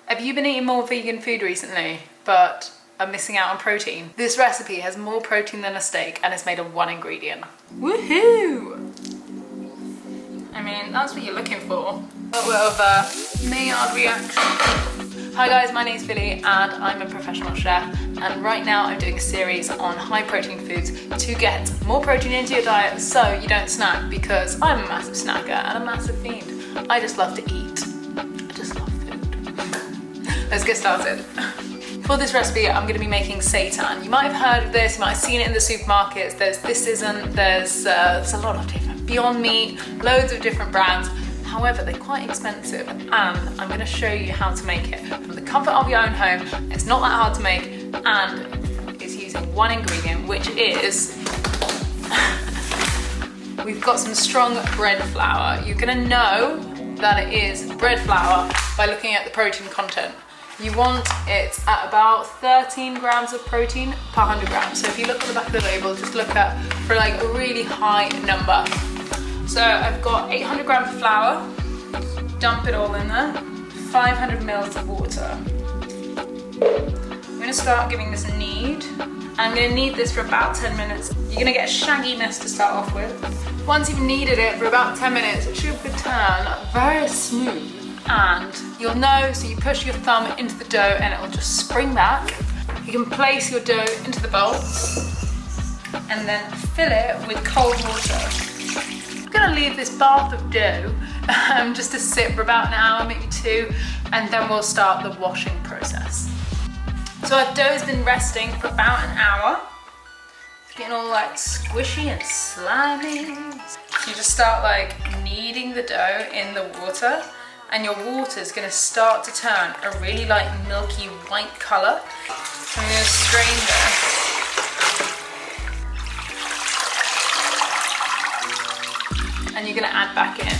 Have you been eating more vegan food recently, but are missing out on protein? This recipe has more protein than a steak and it's made of one ingredient. Woohoo! I mean, that's what you're looking for. A little bit of a Maillard reaction. Hi guys, my name's Philly and I'm a professional chef, and right now I'm doing a series on high protein foods to get more protein into your diet so you don't snack, because I'm a massive snacker and a massive fiend. I just love to eat. I just love food. Let's get started. For this recipe, I'm going to be making seitan. You might have heard of this, you might have seen it in the supermarkets. There's a lot of different Beyond Meat, loads of different brands. However, they're quite expensive, and I'm going to show you how to make it from the comfort of your own home. It's not that hard to make, and it's using one ingredient, which is we've got some strong bread flour. You're going to know that it is bread flour by looking at the protein content. You want it at about 13 grams of protein per 100 grams. So if you look at the back of the label, just look at for like a really high number. So I've got 800 grams of flour, dump it all in there, 500 mils of water. I'm gonna start giving this a knead. I'm gonna knead this for about 10 minutes. You're gonna get a shaggy mess to start off with. Once you've kneaded it for about 10 minutes, it should turn very smooth. And you'll know, so you push your thumb into the dough and it will just spring back. You can place your dough into the bowl and then fill it with cold water. I'm gonna leave this bath of dough just to sit for about an hour, maybe two, and then we'll start the washing process. So our dough has been resting for about an hour. It's getting all like squishy and slimy. So you just start like kneading the dough in the water, and your water is going to start to turn a really like milky white colour. I'm going to strain this, and you're going to add back in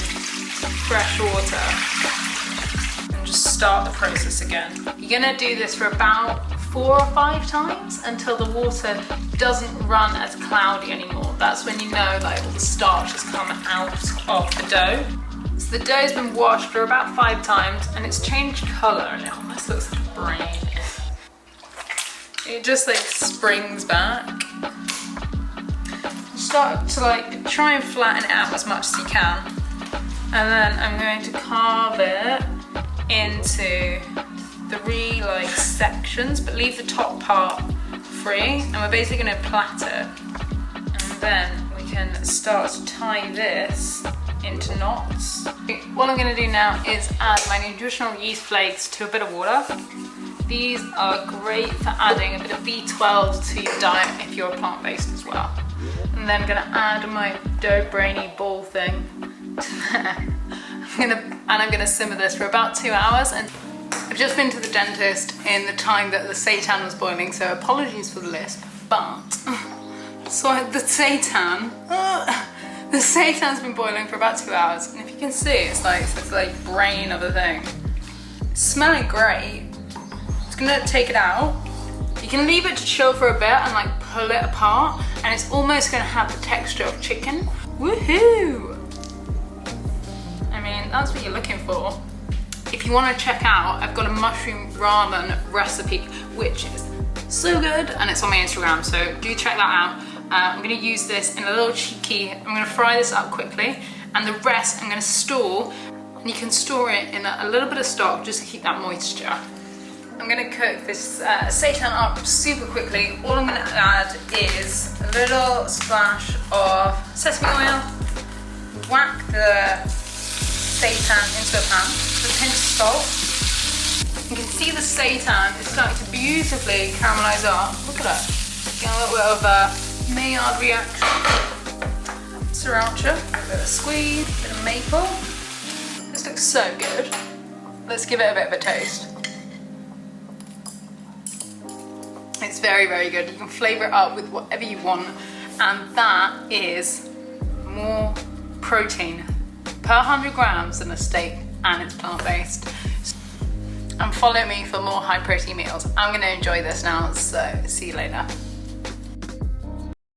fresh water and just start the process again. You're going to do this for about 4 or 5 times until the water doesn't run as cloudy anymore. That's when you know like all the starch has come out of the dough. So the dough's been washed for about 5 times and it's changed colour and it almost looks like a brain. It just like springs back. Start to like try and flatten it out as much as you can. And then I'm going to carve it into 3 like sections, but leave the top part free. And we're basically going to plait it. And then we can start to tie this into knots. What I'm going to do now is add my nutritional yeast flakes to a bit of water. These are great for adding a bit of B12 to your diet if you're plant-based as well. And then I'm going to add my dough brainy ball thing to there. I'm going to simmer this for about 2 hours. And I've just been to the dentist in the time that the seitan was boiling, so apologies for the lisp, but so the seitan's been boiling for about 2 hours, and if you can see, it's like brain of a thing. It's smelling great. It's gonna take it out. You can leave it to chill for a bit and like pull it apart, and it's almost gonna have the texture of chicken. Woohoo! I mean, that's what you're looking for. If you want to check out, I've got a mushroom ramen recipe, which is so good, and it's on my Instagram, so do check that out. I'm going to use this in a little cheeky, I'm going to fry this up quickly, and the rest I'm going to store, and you can store it in a little bit of stock just to keep that moisture. I'm going to cook this seitan up super quickly. All I'm going to add is a little splash of sesame oil, whack the seitan into a pan with a pinch of salt. You can see the seitan is starting to beautifully caramelize up. Look at that. Getting a little bit of a Maillard reaction. Sriracha, a bit of squeeze, a bit of maple. This looks so good. Let's give it a bit of a taste. It's very, very good. You can flavour it up with whatever you want, and that is more protein per 100 grams than a steak, and it's plant-based. And follow me for more high protein meals. I'm going to enjoy this now, so see you later.